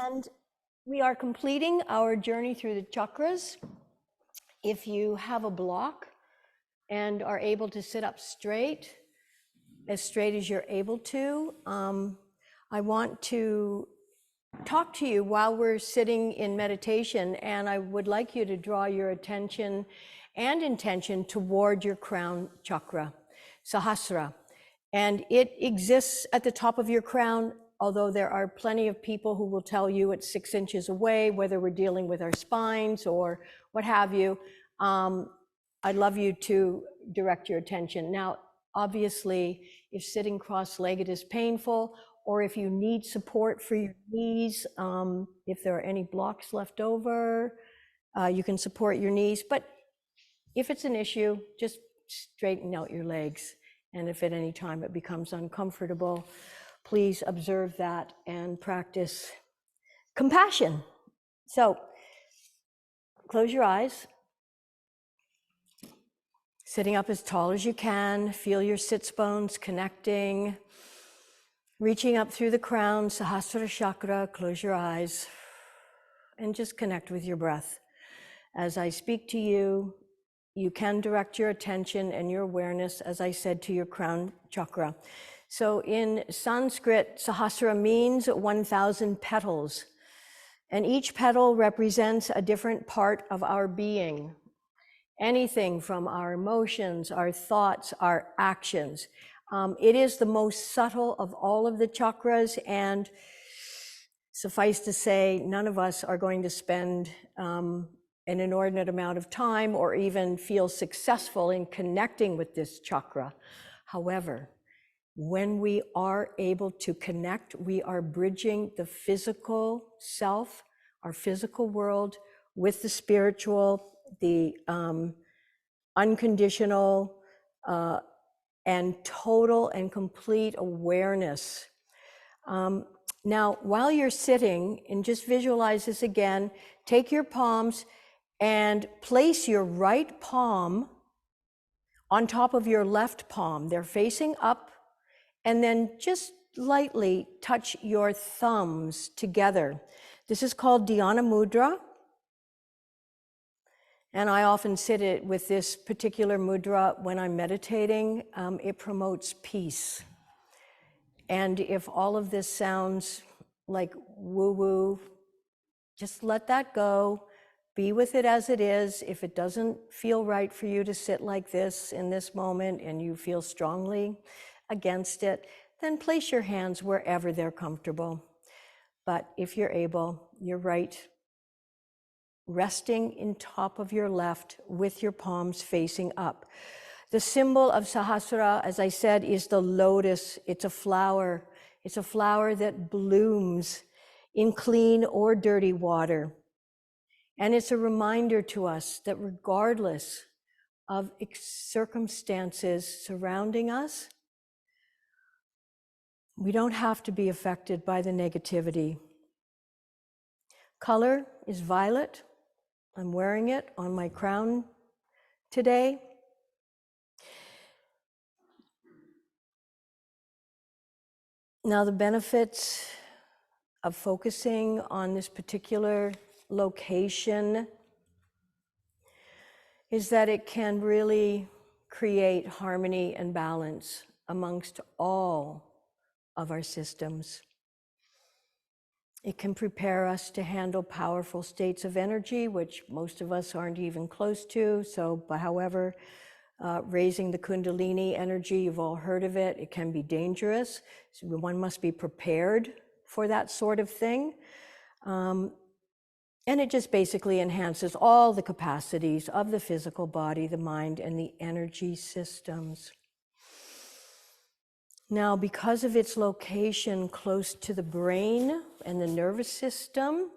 And we are completing our journey through the chakras. If you have a block and are able to sit up straight as you're able to, I want to talk to you while we're sitting in meditation, and I would like you to draw your attention and intention toward your crown chakra, Sahasrara. And it exists at the top of your crown, although there are plenty of people who will tell you it's 6 inches away, whether we're dealing with our spines or what have you. I'd love you to direct your attention. Now, obviously, if sitting cross-legged is painful, or if you need support for your knees, if there are any blocks left over, you can support your knees. But if it's an issue, just straighten out your legs. And if at any time it becomes uncomfortable, please observe that and practice compassion. So close your eyes. Sitting up as tall as you can, feel your sits bones connecting, reaching up through the crown, Sahasrara chakra. Close your eyes and just connect with your breath. As I speak to you, you can direct your attention and your awareness, as I said, to your crown chakra. So in Sanskrit, Sahasrara means 1,000 petals, and each petal represents a different part of our being. Anything from our emotions, our thoughts, our actions. It is the most subtle of all of the chakras, and suffice to say, none of us are going to spend an inordinate amount of time or even feel successful in connecting with this chakra. However, when we are able to connect, we are bridging the physical self, our physical world, with the spiritual, the unconditional and total and complete awareness. Now, while you're sitting, and just visualize this again, take your palms and place your right palm on top of your left palm. They're facing up, and then just lightly touch your thumbs together. This is called Dhyana Mudra. And I often sit it with this particular mudra when I'm meditating. It promotes peace. And if all of this sounds like woo-woo, just let that go. Be with it as it is. If it doesn't feel right for you to sit like this in this moment and you feel strongly against it, then place your hands wherever they're comfortable. But if you're able, your right resting in top of your left with your palms facing up. The symbol of Sahasrara, as I said, is the lotus. It's a flower. It's a flower that blooms in clean or dirty water. And it's a reminder to us that regardless of circumstances surrounding us, we don't have to be affected by the negativity. Color is violet. I'm wearing it on my crown today. Now, the benefits of focusing on this particular location is that it can really create harmony and balance amongst all of our systems. It can prepare us to handle powerful states of energy, which most of us aren't even close to. So, however, raising the Kundalini energy, you've all heard of it. It can be dangerous. So one must be prepared for that sort of thing. And it just basically enhances all the capacities of the physical body, the mind, and the energy systems. Now, because of its location close to the brain and the nervous system,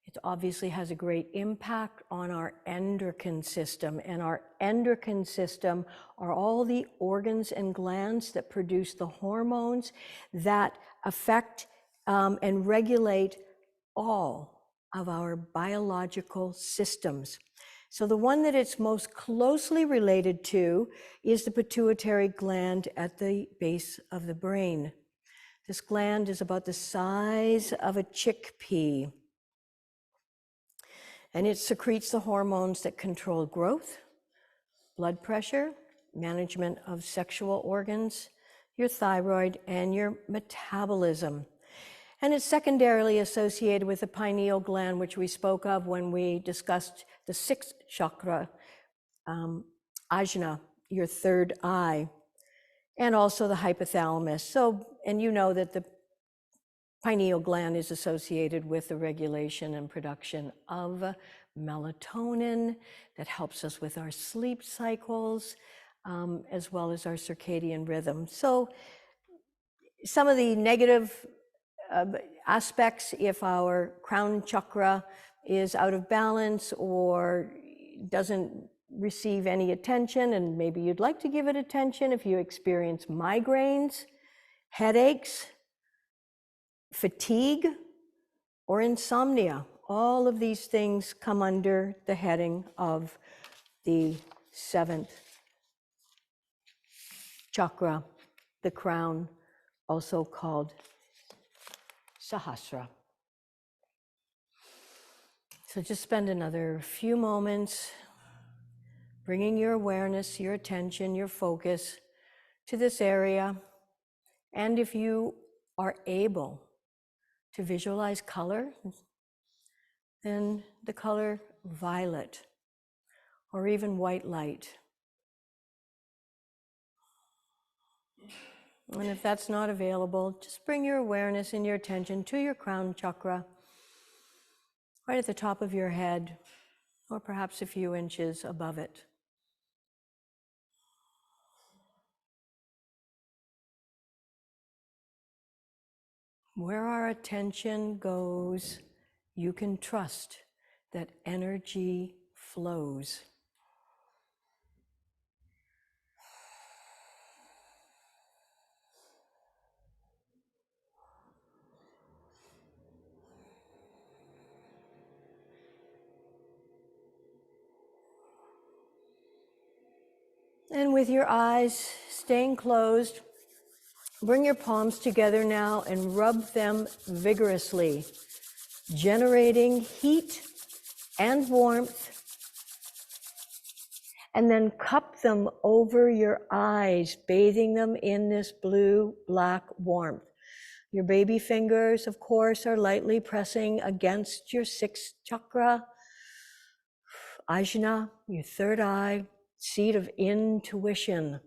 it obviously has a great impact on our endocrine system. And our endocrine system are all the organs and glands that produce the hormones that affect and regulate all of our biological systems. So the one that it's most closely related to is the pituitary gland at the base of the brain. This gland is about the size of a chickpea, and it secretes the hormones that control growth, blood pressure, management of sexual organs, your thyroid, and your metabolism. And it's secondarily associated with the pineal gland, which we spoke of when we discussed the sixth chakra, ajna, your third eye, and also the hypothalamus. So, and you know that the pineal gland is associated with the regulation and production of melatonin that helps us with our sleep cycles, as well as our circadian rhythm. So some of the negative aspects, if our crown chakra is out of balance or doesn't receive any attention, and maybe you'd like to give it attention, if you experience migraines, headaches, fatigue, or insomnia, all of these things come under the heading of the seventh chakra, the crown, also called Sahasrara. So just spend another few moments bringing your awareness, your attention, your focus to this area. And if you are able to visualize color, then the color violet or even white light. And if that's not available, just bring your awareness and your attention to your crown chakra, right at the top of your head, or perhaps a few inches above it. Where our attention goes, you can trust that energy flows. And with your eyes staying closed, bring your palms together now and rub them vigorously, generating heat and warmth. And then cup them over your eyes, bathing them in this blue-black warmth. Your baby fingers, of course, are lightly pressing against your sixth chakra, ajna, your third eye, seat of intuition.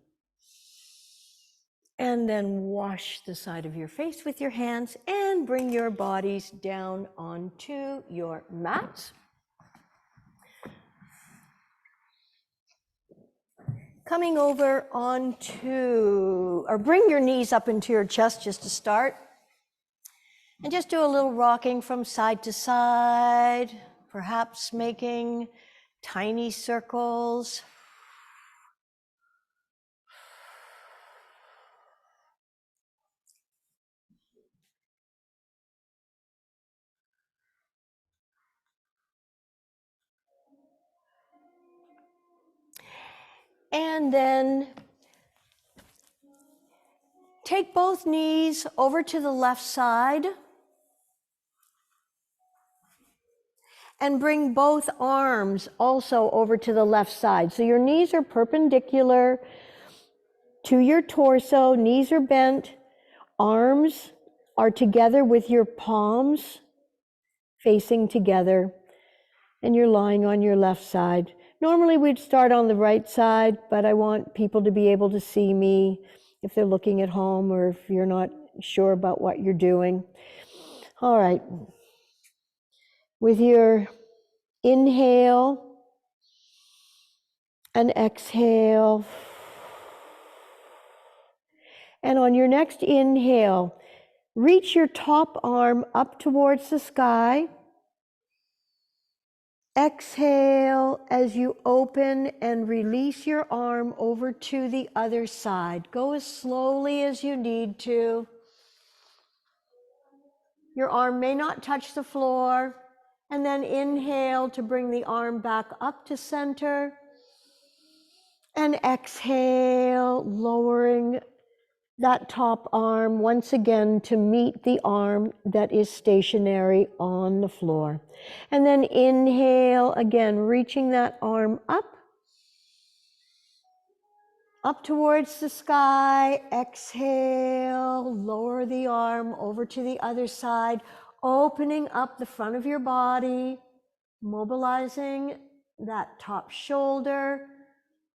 And then wash the side of your face with your hands and bring your bodies down onto your mats. Coming over onto, or bring your knees up into your chest just to start. And just do a little rocking from side to side, perhaps making tiny circles. And then take both knees over to the left side and bring both arms also over to the left side. So your knees are perpendicular to your torso, knees are bent, arms are together with your palms facing together, and you're lying on your left side. Normally we'd start on the right side, but I want people to be able to see me if they're looking at home or if you're not sure about what you're doing. All right. With your inhale and exhale, and on your next inhale, reach your top arm up towards the sky. Exhale as you open and release your arm over to the other side. Go as slowly as you need to. Your arm may not touch the floor. And then inhale to bring the arm back up to center. And exhale, lowering that top arm once again to meet the arm that is stationary on the floor. And then inhale again, reaching that arm up towards the sky. Exhale, lower the arm over to the other side, opening up the front of your body, mobilizing that top shoulder,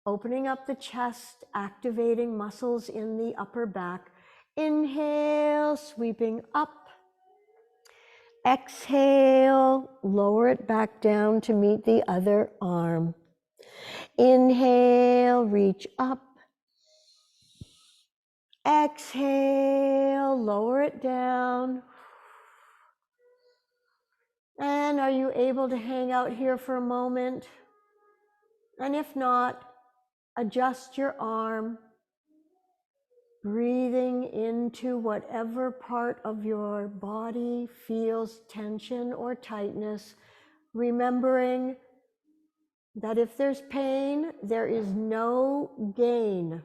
opening up the chest, activating muscles in the upper back. Inhale, sweeping up. Exhale, lower it back down to meet the other arm. Inhale, reach up. Exhale, lower it down. And are you able to hang out here for a moment? And if not, adjust your arm, breathing into whatever part of your body feels tension or tightness, remembering that if there's pain, there is no gain.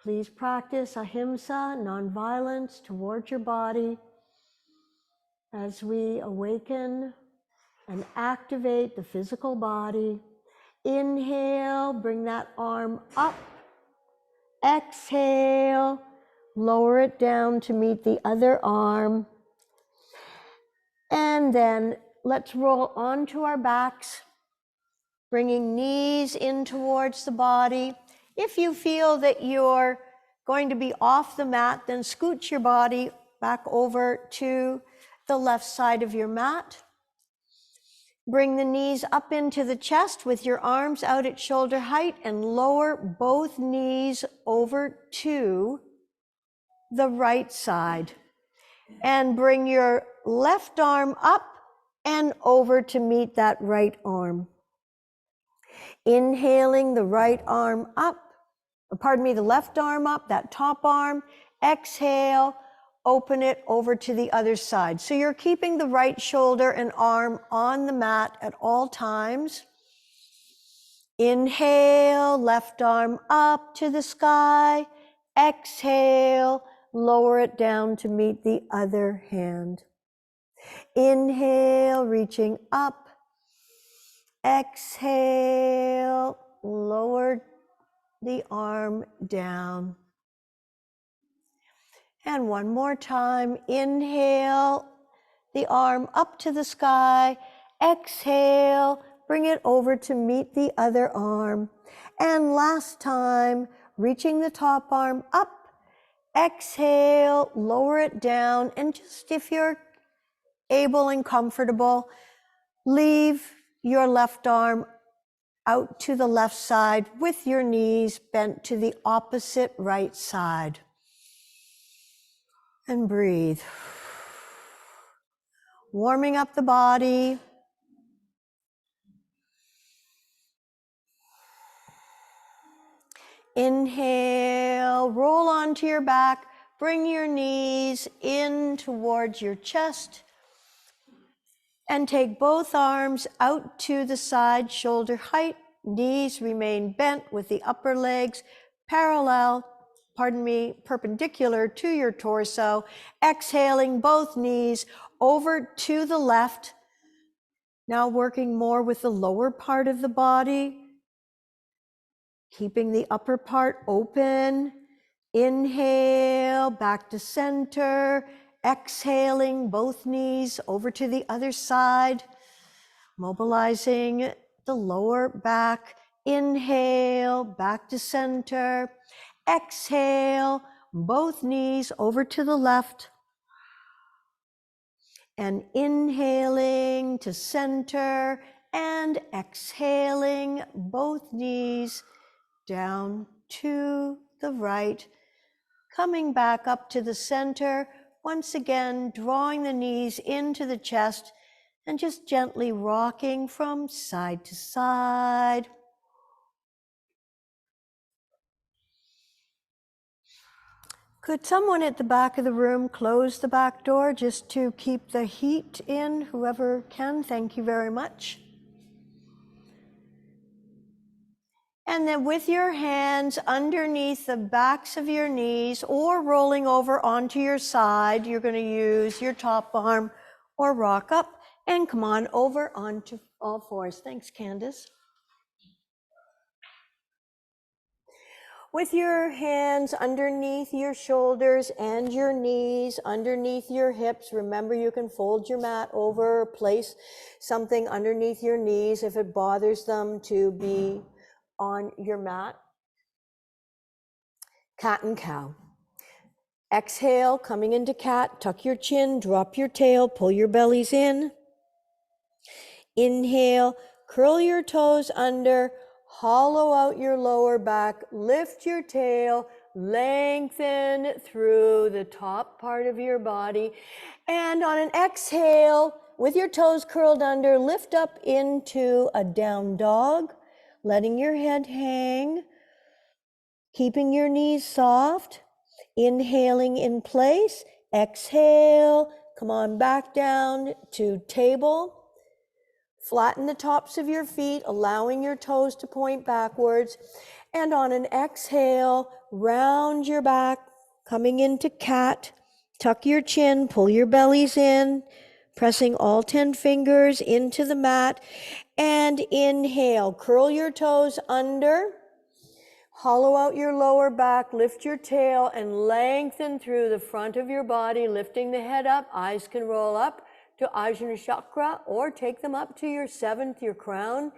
Please practice ahimsa, nonviolence towards your body as we awaken and activate the physical body. Inhale, bring that arm up. Exhale, lower it down to meet the other arm. And then let's roll onto our backs, bringing knees in towards the body. If you feel that you're going to be off the mat, then scoot your body back over to the left side of your mat. Bring the knees up into the chest with your arms out at shoulder height and lower both knees over to the right side. And bring your left arm up and over to meet that right arm. Inhaling the right arm up, the left arm up, that top arm. Exhale, open it over to the other side. So you're keeping the right shoulder and arm on the mat at all times. Inhale, left arm up to the sky. Exhale, lower it down to meet the other hand. Inhale, reaching up. Exhale, lower the arm down. And one more time, inhale, the arm up to the sky. Exhale, bring it over to meet the other arm. And last time, reaching the top arm up. Exhale, lower it down. And just if you're able and comfortable, leave your left arm out to the left side with your knees bent to the opposite right side. And breathe. Warming up the body. Inhale, roll onto your back, bring your knees in towards your chest, and take both arms out to the side, shoulder height. Knees remain bent with the upper legs perpendicular to your torso. Exhaling both knees over to the left. Now working more with the lower part of the body, keeping the upper part open. Inhale, back to center. Exhaling both knees over to the other side, mobilizing the lower back. Inhale, back to center. Exhale, both knees over to the left. And inhaling to center and exhaling both knees down to the right. Coming back up to the center, once again drawing the knees into the chest and just gently rocking from side to side. Could someone at the back of the room close the back door just to keep the heat in? Whoever can, thank you very much. And then with your hands underneath the backs of your knees or rolling over onto your side, you're going to use your top arm or rock up and come on over onto all fours. Thanks, Candace. With your hands underneath your shoulders and your knees, underneath your hips, remember you can fold your mat over, or place something underneath your knees if it bothers them to be on your mat. Cat and cow. Exhale, coming into cat, tuck your chin, drop your tail, pull your bellies in. Inhale, curl your toes under, hollow out your lower back, lift your tail, lengthen through the top part of your body. And on an exhale, with your toes curled under, lift up into a down dog, letting your head hang, keeping your knees soft. Inhaling in place, exhale, come on back down to table. Flatten the tops of your feet, allowing your toes to point backwards. And on an exhale, round your back, coming into cat. Tuck your chin, pull your bellies in, pressing all 10 fingers into the mat. And inhale, curl your toes under. Hollow out your lower back, lift your tail, and lengthen through the front of your body, lifting the head up. Eyes can roll up to Ajna Chakra, or take them up to your seventh, your crown.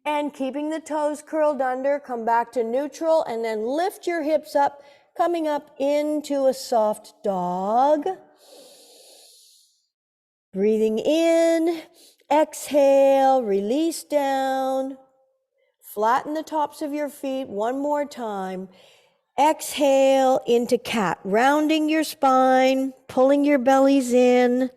And keeping the toes curled under, come back to neutral, and then lift your hips up, coming up into a soft dog. Breathing in, exhale, release down. Flatten the tops of your feet one more time. Exhale into cat, rounding your spine, pulling your bellies in.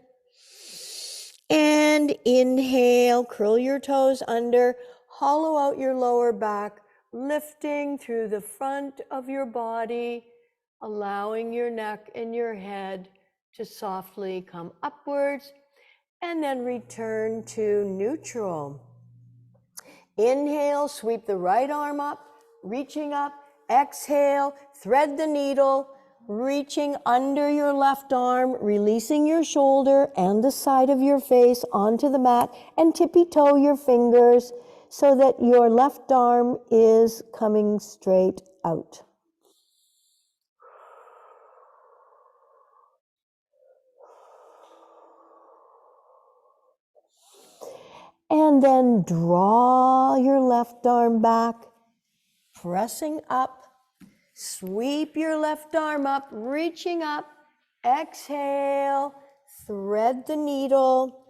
And inhale, curl your toes under, hollow out your lower back, lifting through the front of your body, allowing your neck and your head to softly come upwards, and then return to neutral. Inhale, sweep the right arm up, reaching up. Exhale, thread the needle, reaching under your left arm, releasing your shoulder and the side of your face onto the mat, and tippy-toe your fingers so that your left arm is coming straight out. And then draw your left arm back, pressing up. Sweep your left arm up, reaching up. Exhale, thread the needle.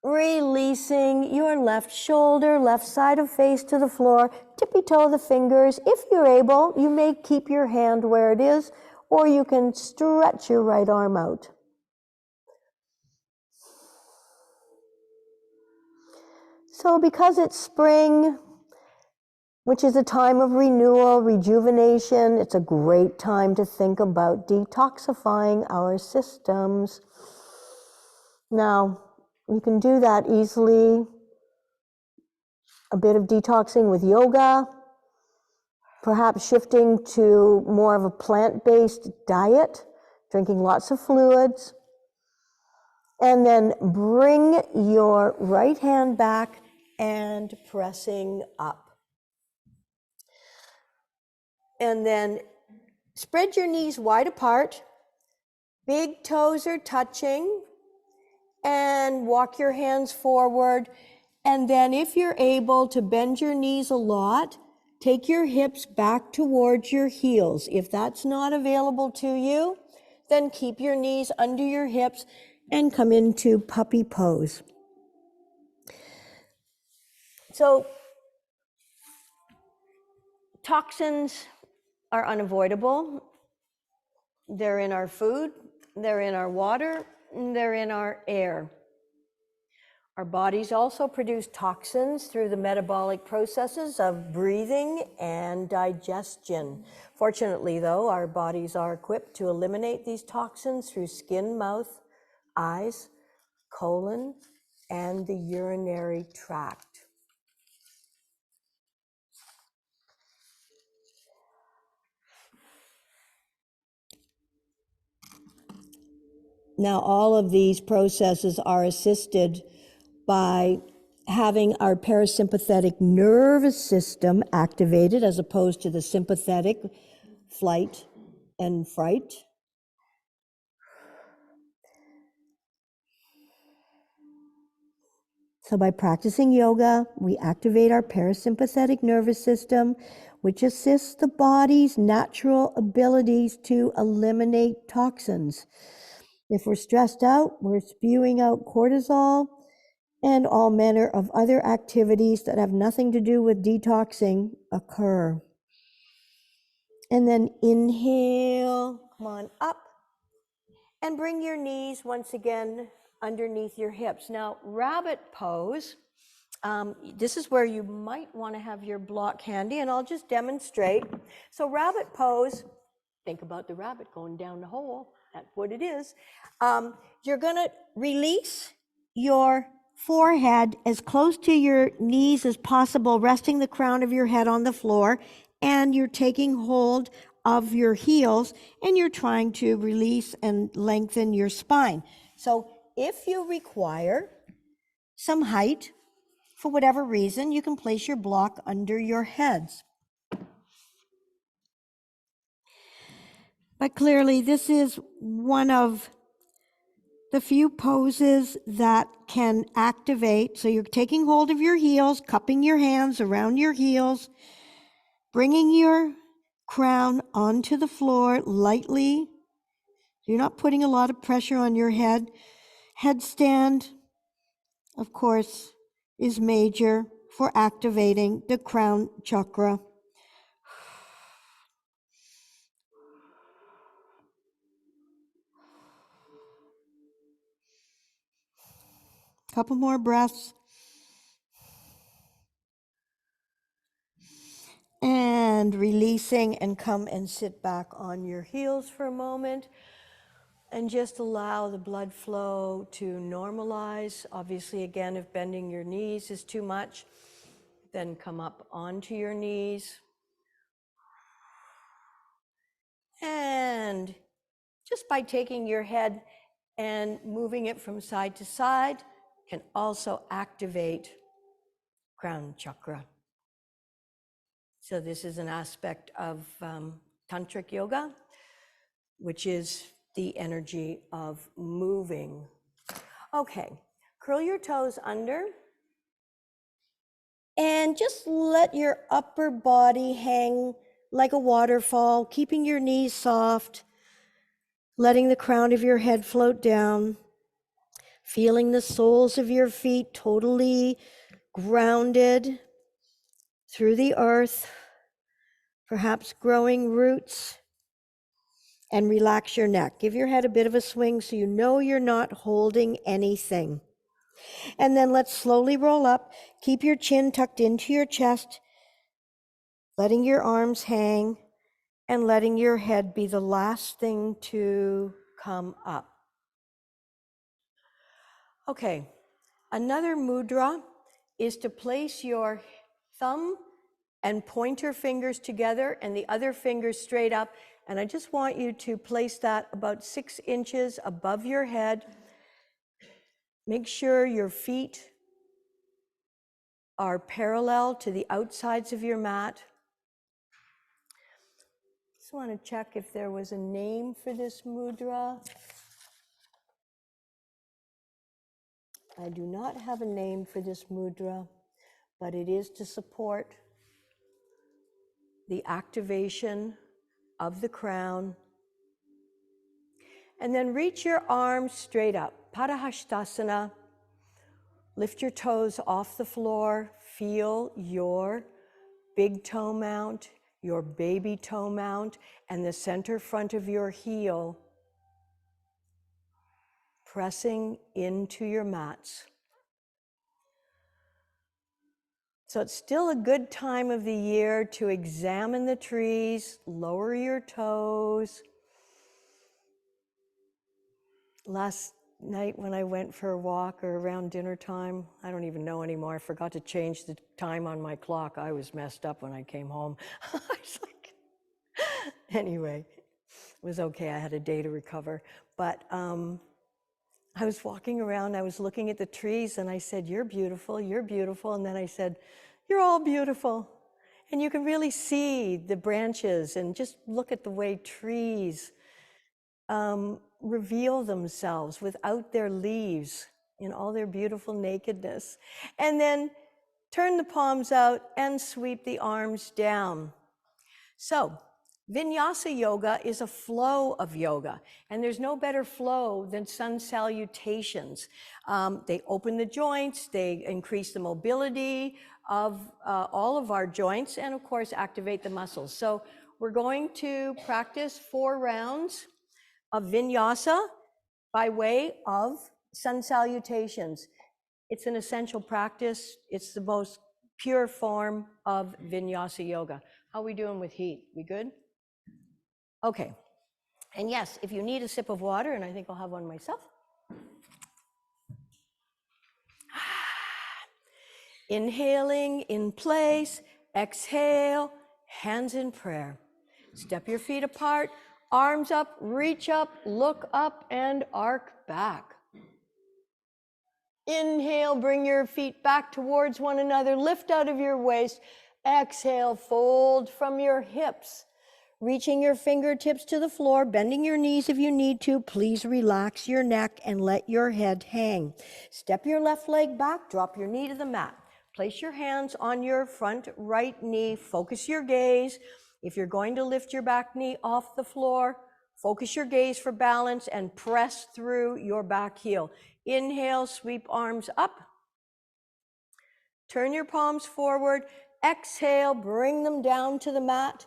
Releasing your left shoulder, left side of face to the floor. Tippy-toe the fingers. If you're able, you may keep your hand where it is, or you can stretch your right arm out. So because it's spring, which is a time of renewal, rejuvenation, it's a great time to think about detoxifying our systems. Now, you can do that easily. A bit of detoxing with yoga, perhaps shifting to more of a plant-based diet, drinking lots of fluids. And then bring your right hand back and pressing up. And then spread your knees wide apart. Big toes are touching. And walk your hands forward. And then if you're able to bend your knees a lot, take your hips back towards your heels. If that's not available to you, then keep your knees under your hips and come into puppy pose. So, toxins are unavoidable. They're in our food, they're in our water, and they're in our air. Our bodies also produce toxins through the metabolic processes of breathing and digestion. Fortunately, though, our bodies are equipped to eliminate these toxins through skin, mouth, eyes, colon, and the urinary tract. Now, all of these processes are assisted by having our parasympathetic nervous system activated as opposed to the sympathetic flight and fright. So by practicing yoga, we activate our parasympathetic nervous system, which assists the body's natural abilities to eliminate toxins. If we're stressed out, we're spewing out cortisol and all manner of other activities that have nothing to do with detoxing occur. And then inhale, come on up, and bring your knees once again underneath your hips. Now, rabbit pose, this is where you might want to have your block handy, and I'll just demonstrate. So rabbit pose, think about the rabbit going down the hole, that's what it is. You're gonna release your forehead as close to your knees as possible, resting the crown of your head on the floor, and you're taking hold of your heels, and you're trying to release and lengthen your spine. So if you require some height, for whatever reason, you can place your block under your heads. But clearly, this is one of the few poses that can activate. So you're taking hold of your heels, cupping your hands around your heels, bringing your crown onto the floor lightly. You're not putting a lot of pressure on your head. Headstand, of course, is major for activating the crown chakra. Couple more breaths. And releasing, and come and sit back on your heels for a moment. And just allow the blood flow to normalize. Obviously, again, if bending your knees is too much, then come up onto your knees. And just by taking your head and moving it from side to side can also activate crown chakra. So this is an aspect of tantric yoga, which is the energy of moving. Okay, curl your toes under and just let your upper body hang like a waterfall, keeping your knees soft, letting the crown of your head float down, feeling the soles of your feet totally grounded through the earth, perhaps growing roots. And relax your neck. Give your head a bit of a swing so you know you're not holding anything. And then let's slowly roll up. Keep your chin tucked into your chest, letting your arms hang, and letting your head be the last thing to come up. Okay, another mudra is to place your thumb and pointer fingers together and the other fingers straight up. And I just want you to place that about 6 inches above your head. Make sure your feet are parallel to the outsides of your mat. Just want to check if there was a name for this mudra. I do not have a name for this mudra, but it is to support the activation of the crown. And then reach your arms straight up, Padahastasana. Lift your toes off the floor. Feel your big toe mount, your baby toe mount, and the center front of your heel pressing into your mats. So it's still a good time of the year to examine the trees, lower your toes. Last night when I went for a walk or around dinner time, I don't even know anymore, I forgot to change the time on my clock. I was messed up when I came home. I was like, anyway, it was okay, I had a day to recover. But I was walking around, I was looking at the trees, and I said, you're beautiful, you're beautiful. And then I said, you're all beautiful. And you can really see the branches, and just look at the way trees reveal themselves without their leaves in all their beautiful nakedness. And then turn the palms out and sweep the arms down. So, Vinyasa Yoga is a flow of yoga, and there's no better flow than sun salutations. They open the joints, they increase the mobility of all of our joints, and of course activate the muscles. So we're going to practice 4 rounds of Vinyasa by way of sun salutations. It's an essential practice. It's the most pure form of Vinyasa Yoga. How are we doing with heat? We good? Okay. And yes, if you need a sip of water, and I think I'll have one myself. Inhaling in place, exhale, hands in prayer. Step your feet apart, arms up, reach up, look up, and arc back. Inhale, bring your feet back towards one another, lift out of your waist. Exhale, fold from your hips. Reaching your fingertips to the floor, bending your knees if you need to. Please relax your neck and let your head hang. Step your left leg back, drop your knee to the mat. Place your hands on your front right knee, focus your gaze. If you're going to lift your back knee off the floor, focus your gaze for balance and press through your back heel. Inhale, sweep arms up. Turn your palms forward. Exhale, bring them down to the mat.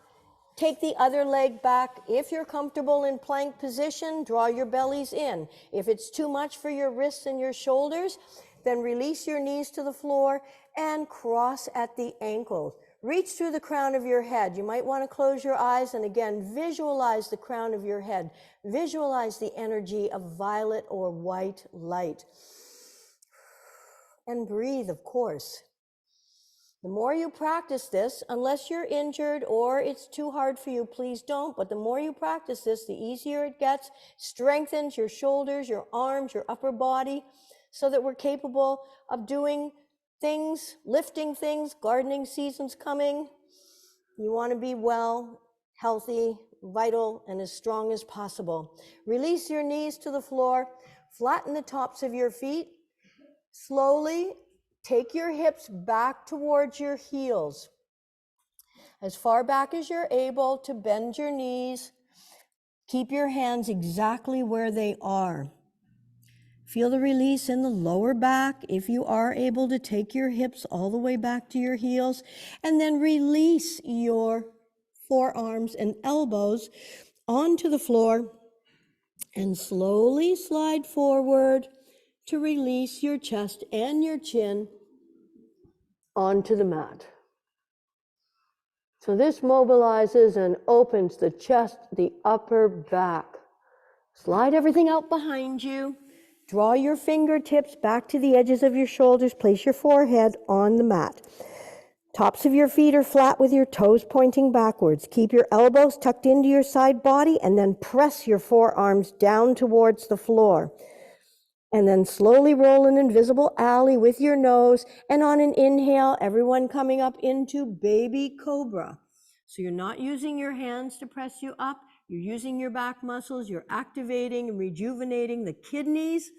Take the other leg back. If you're comfortable in plank position, draw your bellies in. If it's too much for your wrists and your shoulders, then release your knees to the floor and cross at the ankles. Reach through the crown of your head. You might want to close your eyes and again, visualize the crown of your head. Visualize the energy of violet or white light. And breathe, of course. The more you practice this, unless you're injured or it's too hard for you, please don't. But the more you practice this, the easier it gets. Strengthens your shoulders, your arms, your upper body, so that we're capable of doing things, lifting things. Gardening season's coming. You want to be well, healthy, vital, and as strong as possible. Release your knees to the floor. Flatten the tops of your feet. Slowly take your hips back towards your heels. As far back as you're able to bend your knees. Keep your hands exactly where they are. Feel the release in the lower back. If you are able to take your hips all the way back to your heels, and then release your forearms and elbows onto the floor and slowly slide forward to release your chest and your chin onto the mat. So this mobilizes and opens the chest, the upper back. Slide everything out behind you. Draw your fingertips back to the edges of your shoulders. Place your forehead on the mat. Tops of your feet are flat with your toes pointing backwards. Keep your elbows tucked into your side body and then press your forearms down towards the floor. And then slowly roll an invisible alley with your nose. And on an inhale, everyone coming up into baby cobra. So you're not using your hands to press you up. You're using your back muscles. You're activating and rejuvenating the kidneys,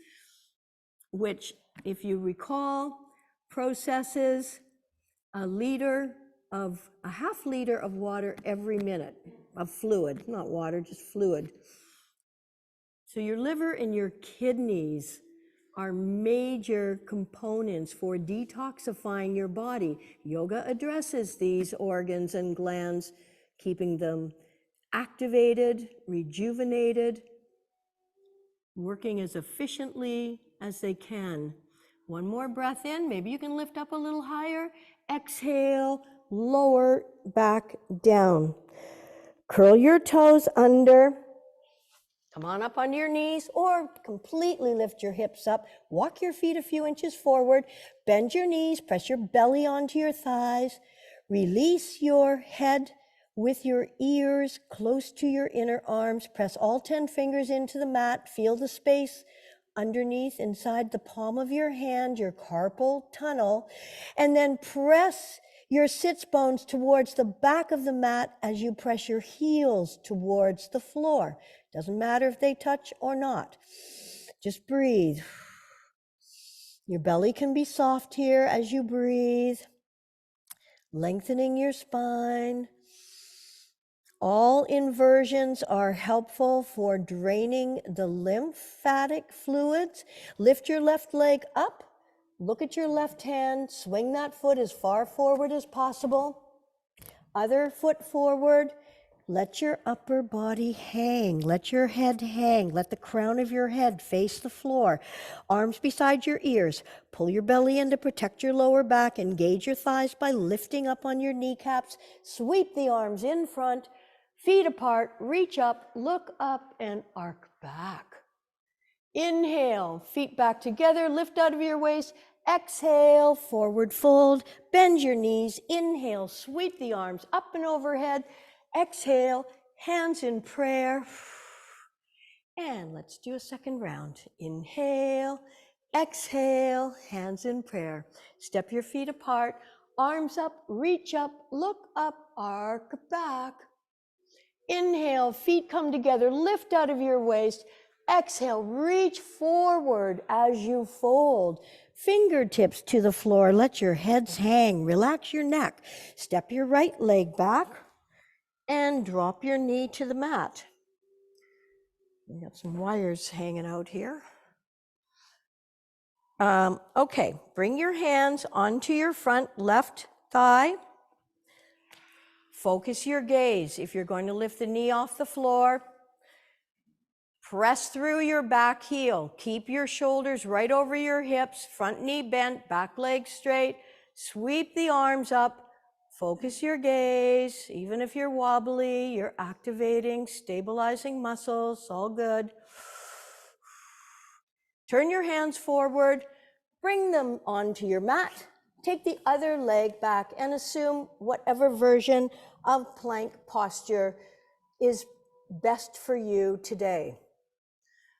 which, if you recall, processes a half liter of water every minute, of fluid, not water, just fluid. So your liver and your kidneys are major components for detoxifying your body. Yoga addresses these organs and glands, keeping them activated, rejuvenated, working as efficiently as they can. One more breath in. Maybe you can lift up a little higher. Exhale, lower back down. Curl your toes under. Come on up onto your knees or completely lift your hips up. Walk your feet a few inches forward. Bend your knees, press your belly onto your thighs. Release your head with your ears close to your inner arms. Press all 10 fingers into the mat. Feel the space underneath inside the palm of your hand, your carpal tunnel, and then press your sits bones towards the back of the mat as you press your heels towards the floor. Doesn't matter if they touch or not. Just breathe. Your belly can be soft here as you breathe, lengthening your spine. All inversions are helpful for draining the lymphatic fluids. Lift your left leg up. Look at your left hand. Swing that foot as far forward as possible. Other foot forward. Let your upper body hang. Let your head hang. Let the crown of your head face the floor. Arms beside your ears. Pull your belly in to protect your lower back. Engage your thighs by lifting up on your kneecaps. Sweep the arms in front. Feet apart. Reach up. Look up and arc back. Inhale. Feet back together. Lift out of your waist. Exhale. Forward fold. Bend your knees. Inhale. Sweep the arms up and overhead. Exhale, hands in prayer. And let's do a second round. Inhale, exhale, hands in prayer. Step your feet apart, arms up, reach up, look up, arc back. Inhale, feet come together, lift out of your waist. Exhale, reach forward as you fold. Fingertips to the floor, let your heads hang, relax your neck. Step your right leg back. And drop your knee to the mat. We got some wires hanging out here. Okay, bring your hands onto your front left thigh. Focus your gaze. If you're going to lift the knee off the floor, press through your back heel. Keep your shoulders right over your hips, front knee bent, back leg straight. Sweep the arms up. Focus your gaze. Even if you're wobbly, you're activating, stabilizing muscles, all good. Turn your hands forward, bring them onto your mat. Take the other leg back and assume whatever version of plank posture is best for you today.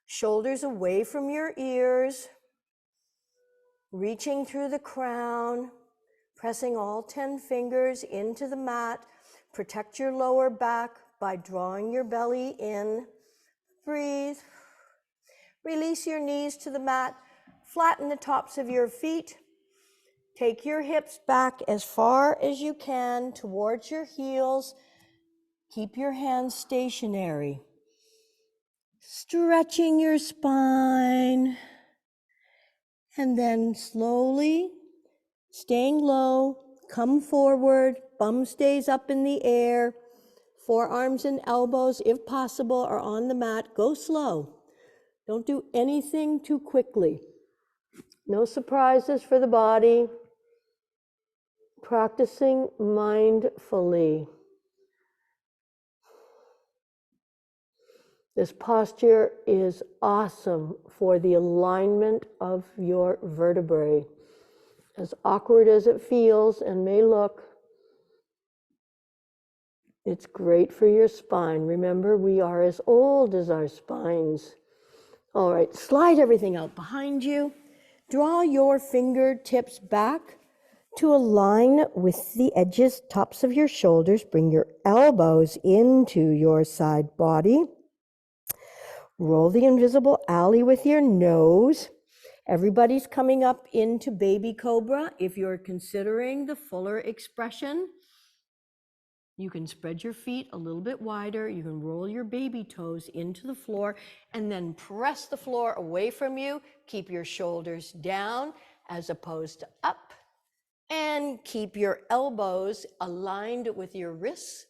Shoulders away from your ears, reaching through the crown. Pressing all 10 fingers into the mat. Protect your lower back by drawing your belly in. Breathe. Release your knees to the mat. Flatten the tops of your feet. Take your hips back as far as you can towards your heels. Keep your hands stationary. Stretching your spine. And then slowly, staying low, come forward, bum stays up in the air, forearms and elbows, if possible, are on the mat. Go slow. Don't do anything too quickly. No surprises for the body. Practicing mindfully. This posture is awesome for the alignment of your vertebrae. As awkward as it feels and may look, it's great for your spine. Remember, we are as old as our spines. All right, slide everything out behind you. Draw your fingertips back to align with the edges, tops of your shoulders. Bring your elbows into your side body. Roll the invisible alley with your nose. Everybody's coming up into baby cobra. If you're considering the fuller expression, you can spread your feet a little bit wider. You can roll your baby toes into the floor and then press the floor away from you. Keep your shoulders down as opposed to up. And keep your elbows aligned with your wrists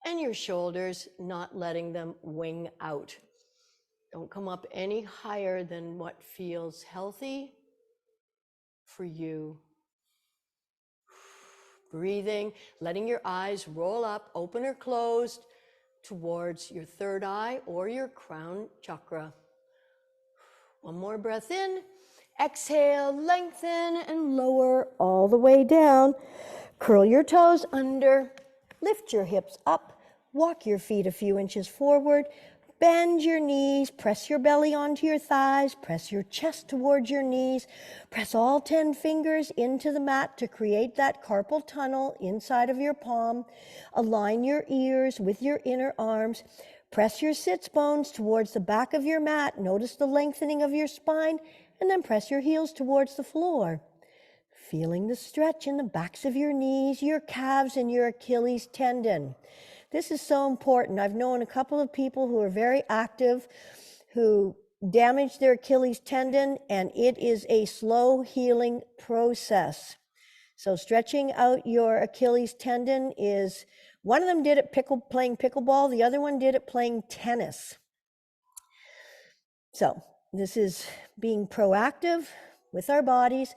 and your shoulders, not letting them wing out. Don't come up any higher than what feels healthy for you. Breathing, letting your eyes roll up, open or closed, towards your third eye or your crown chakra. One more breath in. Exhale, lengthen and lower all the way down. Curl your toes under, lift your hips up, walk your feet a few inches forward, Bend your knees, press your belly onto your thighs, press your chest towards your knees, press all 10 fingers into the mat to create that carpal tunnel inside of your palm. Align your ears with your inner arms. Press your sits bones towards the back of your mat. Notice the lengthening of your spine, and then press your heels towards the floor. Feeling the stretch in the backs of your knees, your calves, and your Achilles tendon. This is so important. I've known a couple of people who are very active who damaged their Achilles tendon, and it is a slow healing process. So stretching out your Achilles tendon is, one of them did it playing pickleball, the other one did it playing tennis. So this is being proactive with our bodies.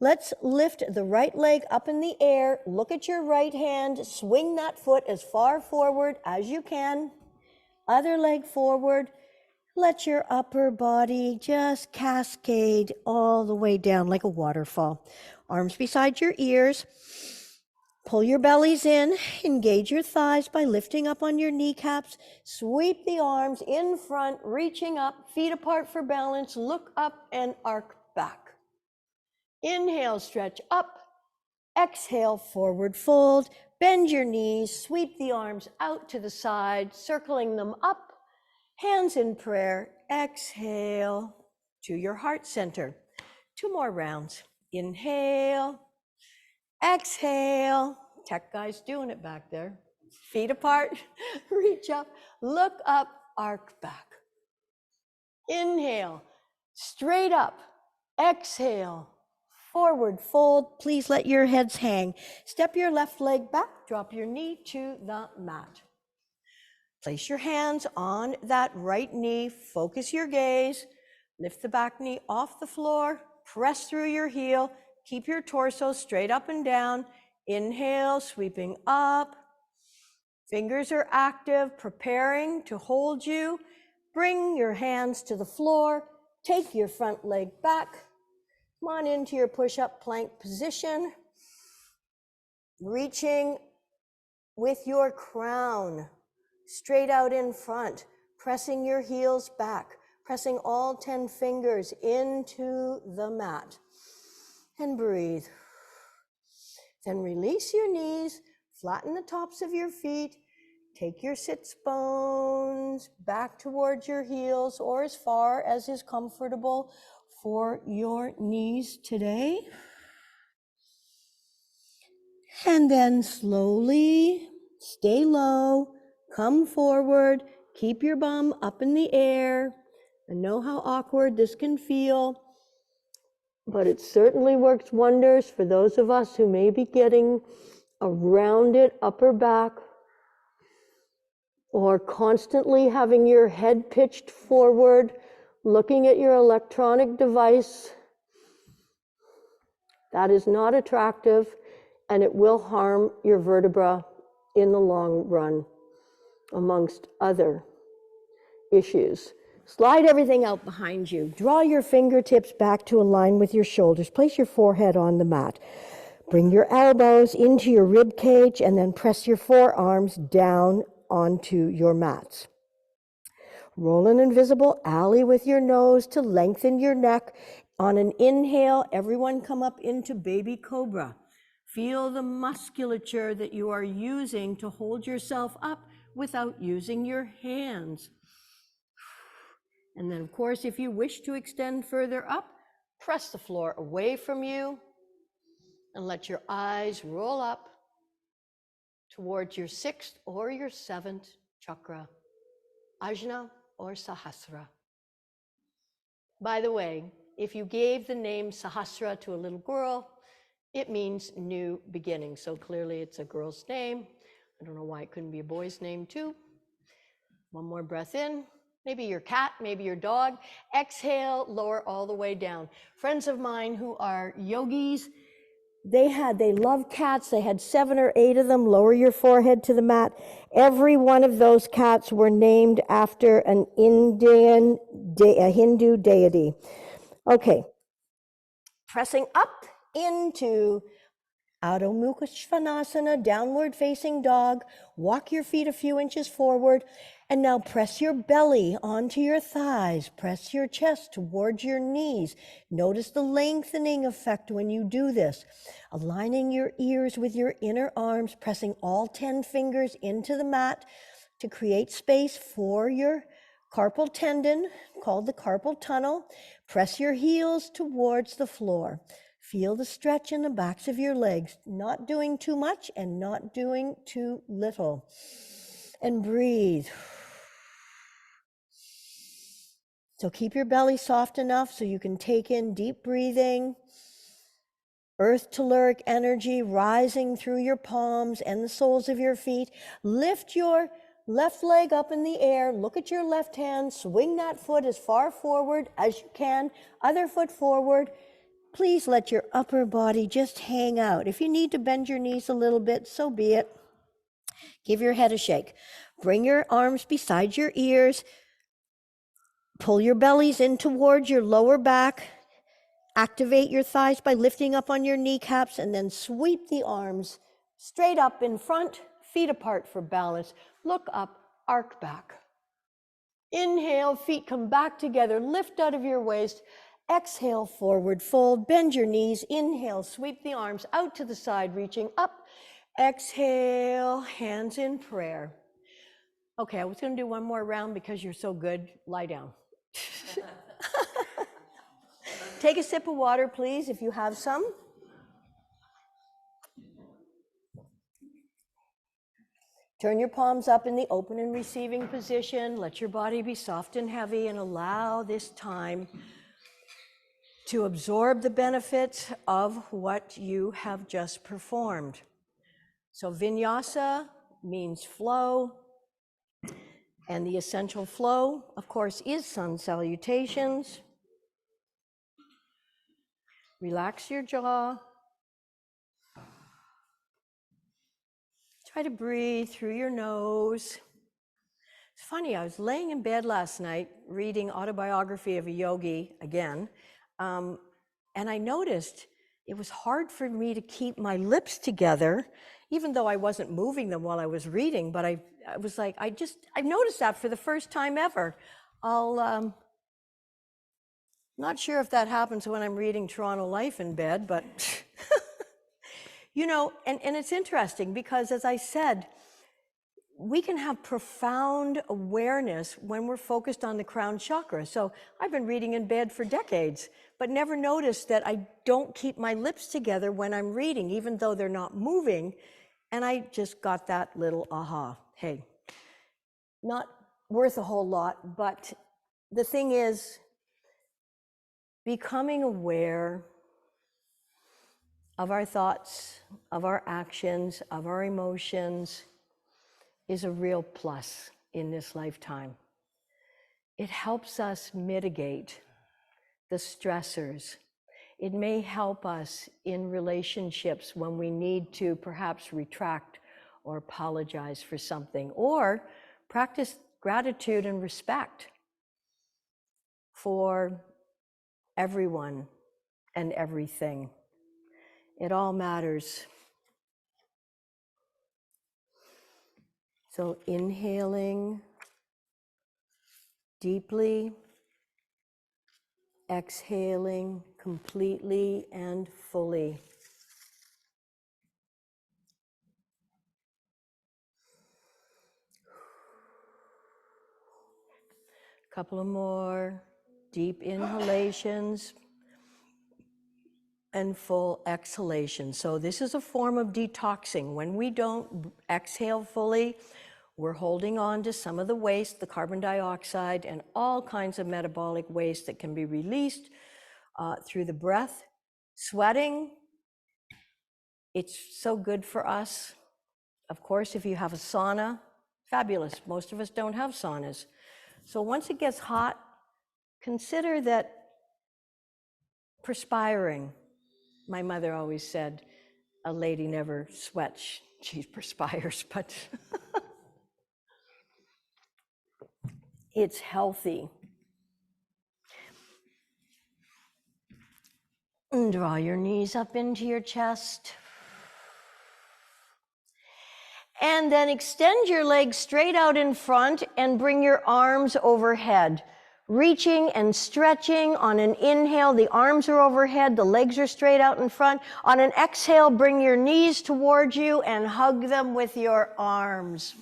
Let's lift the right leg up in the air. Look at your right hand. Swing that foot as far forward as you can. Other leg forward. Let your upper body just cascade all the way down like a waterfall. Arms beside your ears. Pull your bellies in. Engage your thighs by lifting up on your kneecaps. Sweep the arms in front, reaching up, feet apart for balance. Look up and arc back. Inhale, stretch up. Exhale, forward fold. Bend your knees, sweep the arms out to the side, circling them up. Hands in prayer. Exhale to your heart center. 2 more rounds. Inhale. Exhale. Tech guy's doing it back there. Feet apart. Reach up. Look up. Arc back. Inhale. Straight up. Exhale. Forward fold. Please let your heads hang. Step your left leg back. Drop your knee to the mat. Place your hands on that right knee. Focus your gaze. Lift the back knee off the floor. Press through your heel. Keep your torso straight up and down. Inhale, sweeping up. Fingers are active, preparing to hold you. Bring your hands to the floor. Take your front leg back. Come on into your push-up plank position. Reaching with your crown straight out in front, pressing your heels back, pressing all 10 fingers into the mat. And breathe. Then release your knees, flatten the tops of your feet. Take your sits bones back towards your heels or as far as is comfortable for your knees today. And then slowly, stay low, come forward, keep your bum up in the air. I know how awkward this can feel, but it certainly works wonders for those of us who may be getting a rounded upper back or constantly having your head pitched forward, looking at your electronic device. That is not attractive, and it will harm your vertebra in the long run, amongst other issues. Slide everything out behind you. Draw your fingertips back to align with your shoulders. Place your forehead on the mat. Bring your elbows into your rib cage and then press your forearms down onto your mats. Roll an invisible alley with your nose to lengthen your neck. On an inhale, everyone come up into baby cobra. Feel the musculature that you are using to hold yourself up without using your hands. And then, of course, if you wish to extend further up, press the floor away from you and let your eyes roll up towards your 6th or your 7th chakra, Ajna or Sahasrara. By the way, if you gave the name Sahasrara to a little girl, it means new beginning. So clearly it's a girl's name. I don't know why it couldn't be a boy's name too. One more breath in. Maybe your cat, maybe your dog. Exhale, lower all the way down. Friends of mine who are yogis, they love cats. They had 7 or 8 of them. Lower your forehead to the mat. Every one of those cats were named after an a Hindu deity. Okay. Pressing up into Adho Mukha Svanasana, downward facing dog. Walk your feet a few inches forward. And now press your belly onto your thighs. Press your chest towards your knees. Notice the lengthening effect when you do this. Aligning your ears with your inner arms, pressing all 10 fingers into the mat to create space for your carpal tendon, called the carpal tunnel. Press your heels towards the floor. Feel the stretch in the backs of your legs, not doing too much and not doing too little. And breathe. So keep your belly soft enough so you can take in deep breathing. Earth telluric energy rising through your palms and the soles of your feet. Lift your left leg up in the air. Look at your left hand. Swing that foot as far forward as you can. Other foot forward. Please let your upper body just hang out. If you need to bend your knees a little bit, so be it. Give your head a shake. Bring your arms beside your ears. Pull your bellies in towards your lower back. Activate your thighs by lifting up on your kneecaps, and then sweep the arms straight up in front, feet apart for balance. Look up, arc back. Inhale, feet come back together, lift out of your waist. Exhale, forward fold, bend your knees. Inhale, sweep the arms out to the side, reaching up. Exhale, hands in prayer. Okay, I was going to do one more round because you're so good. Lie down. Take a sip of water, please, if you have some. Turn your palms up in the open and receiving position. Let your body be soft and heavy, and allow this time to absorb the benefits of what you have just performed. So vinyasa means flow, and the essential flow, of course, is sun salutations. Relax your jaw. Try to breathe through your nose. It's funny, I was laying in bed last night reading Autobiography of a Yogi again, and I noticed it was hard for me to keep my lips together, even though I wasn't moving them while I was reading, but I was like, I noticed that for the first time ever. Not sure if that happens when I'm reading Toronto Life in bed, but you know, and it's interesting because, as I said, we can have profound awareness when we're focused on the crown chakra. So I've been reading in bed for decades, but never noticed that I don't keep my lips together when I'm reading, even though they're not moving. And I just got that little aha. Hey, not worth a whole lot, but the thing is, becoming aware of our thoughts, of our actions, of our emotions is a real plus in this lifetime. It helps us mitigate the stressors. It may help us in relationships when we need to perhaps retract or apologize for something, or practice gratitude and respect for everyone and everything. It all matters. So inhaling deeply, exhaling completely and fully. A couple of more deep inhalations and full exhalation. So this is a form of detoxing. When we don't exhale fully, we're holding on to some of the waste, the carbon dioxide, and all kinds of metabolic waste that can be released through the breath. Sweating, it's so good for us. Of course, if you have a sauna, fabulous. Most of us don't have saunas. So once it gets hot, consider that perspiring. My mother always said, a lady never sweats, she perspires, but it's healthy. And draw your knees up into your chest. And then extend your legs straight out in front and bring your arms overhead. Reaching and stretching. On an inhale, the arms are overhead, the legs are straight out in front. On an exhale, bring your knees towards you and hug them with your arms.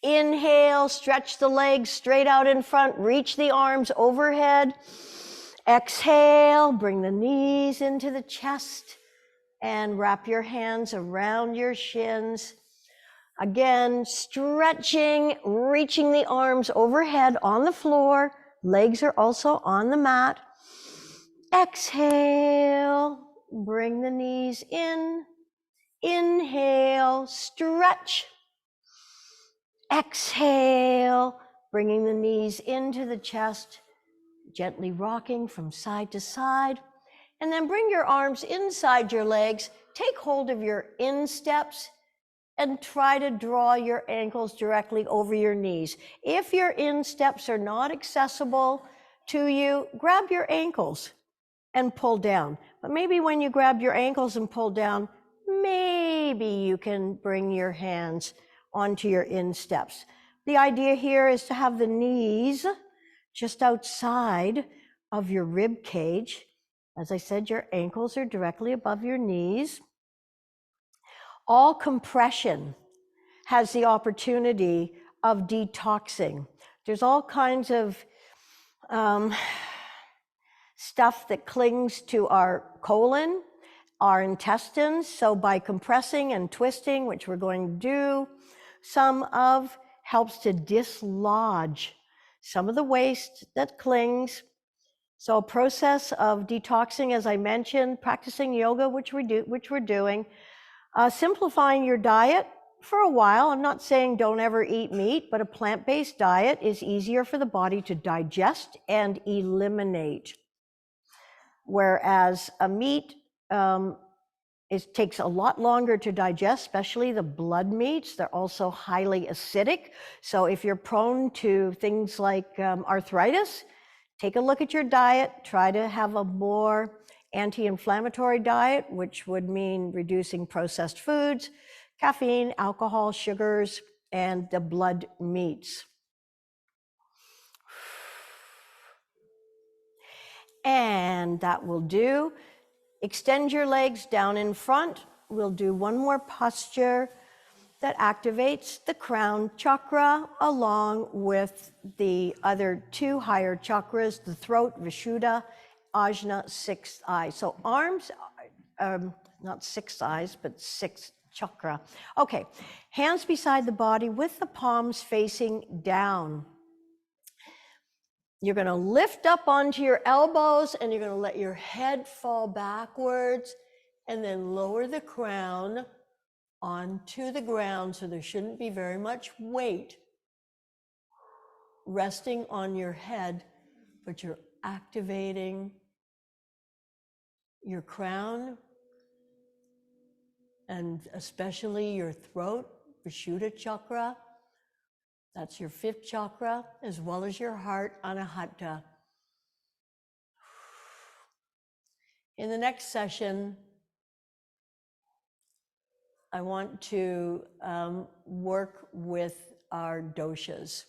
Inhale, stretch the legs straight out in front, reach the arms overhead. Exhale, bring the knees into the chest and wrap your hands around your shins. Again, stretching, reaching the arms overhead on the floor. Legs are also on the mat. Exhale, bring the knees in. Inhale, stretch. Exhale, bringing the knees into the chest, gently rocking from side to side. And then bring your arms inside your legs. Take hold of your insteps and try to draw your ankles directly over your knees. If your insteps are not accessible to you, grab your ankles and pull down. But maybe when you grab your ankles and pull down, maybe you can bring your hands onto your insteps. The idea here is to have the knees just outside of your rib cage. As I said, your ankles are directly above your knees. All compression has the opportunity of detoxing. There's all kinds of stuff that clings to our colon, our intestines. So by compressing and twisting, which we're going to do, some of helps to dislodge some of the waste that clings. So a process of detoxing, as I mentioned, practicing yoga, which we're doing, simplifying your diet for a while. I'm not saying don't ever eat meat, but a plant-based diet is easier for the body to digest and eliminate. Whereas a meat takes a lot longer to digest, especially the blood meats. They're also highly acidic. So if you're prone to things like arthritis, take a look at your diet. Try to have a more anti-inflammatory diet, which would mean reducing processed foods, caffeine, alcohol, sugars, and the blood meats. And that will do. Extend your legs down in front. We'll do one more posture that activates the crown chakra along with the other two higher chakras, the throat, Vishuddha, Ajna, sixth eye. So arms, not six eyes, but sixth chakra. Okay, hands beside the body with the palms facing down. You're going to lift up onto your elbows and you're going to let your head fall backwards and then lower the crown onto the ground, so there shouldn't be very much weight resting on your head, but you're activating your crown and especially your throat, Vishuddha chakra. That's your fifth chakra, as well as your heart, Anahata. In the next session, I want to work with our doshas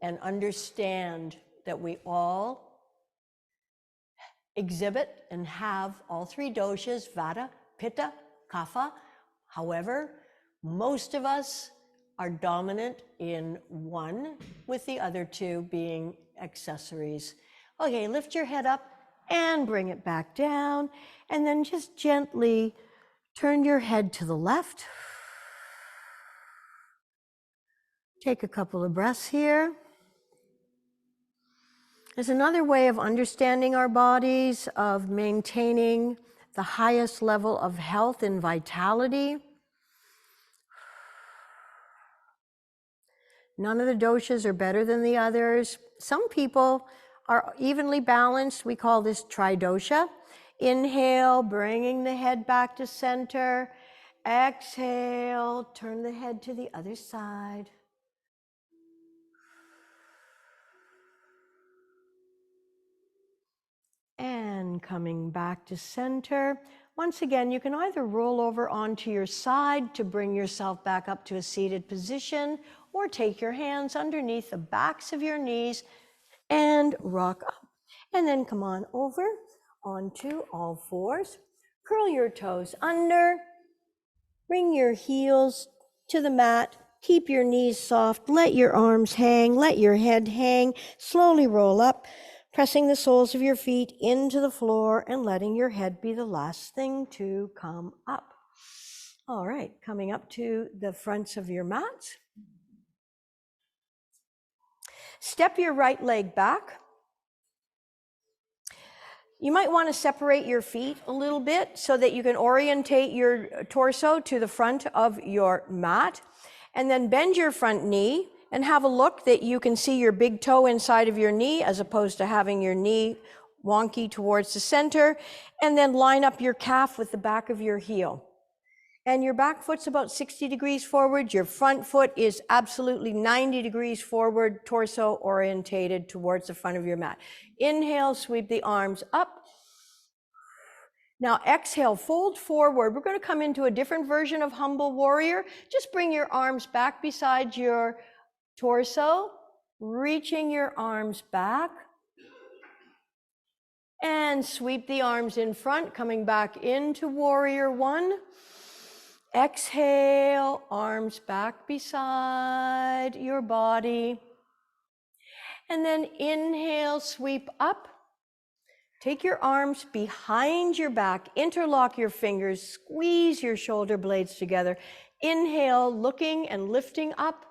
and understand that we all exhibit and have all three doshas, Vata, Pitta, Kapha. However, most of us are dominant in one, with the other two being accessories. Okay, lift your head up and bring it back down, and then just gently turn your head to the left. Take a couple of breaths here. There's another way of understanding our bodies, of maintaining the highest level of health and vitality. None of the doshas are better than the others. Some people are evenly balanced. We call this tridosha. Inhale, bringing the head back to center. Exhale, turn the head to the other side. And coming back to center, Once again, you can either roll over onto your side to bring yourself back up to a seated position, or take your hands underneath the backs of your knees and rock up. And then come on over onto all fours. Curl your toes under. Bring your heels to the mat. Keep your knees soft. Let your arms hang. Let your head hang. Slowly roll up, pressing the soles of your feet into the floor and letting your head be the last thing to come up. All right, coming up to the fronts of your mats. Step your right leg back. You might want to separate your feet a little bit so that you can orientate your torso to the front of your mat, and then bend your front knee and have a look that you can see your big toe inside of your knee as opposed to having your knee wonky towards the center, and then line up your calf with the back of your heel. And your back foot's about 60 degrees forward. Your front foot is absolutely 90 degrees forward, torso orientated towards the front of your mat. Inhale, sweep the arms up. Now exhale, fold forward. We're going to come into a different version of humble warrior. Just bring your arms back beside your torso, reaching your arms back. And sweep the arms in front, coming back into warrior one. Exhale, arms back beside your body. And then inhale, sweep up. Take your arms behind your back, interlock your fingers, squeeze your shoulder blades together. Inhale, looking and lifting up.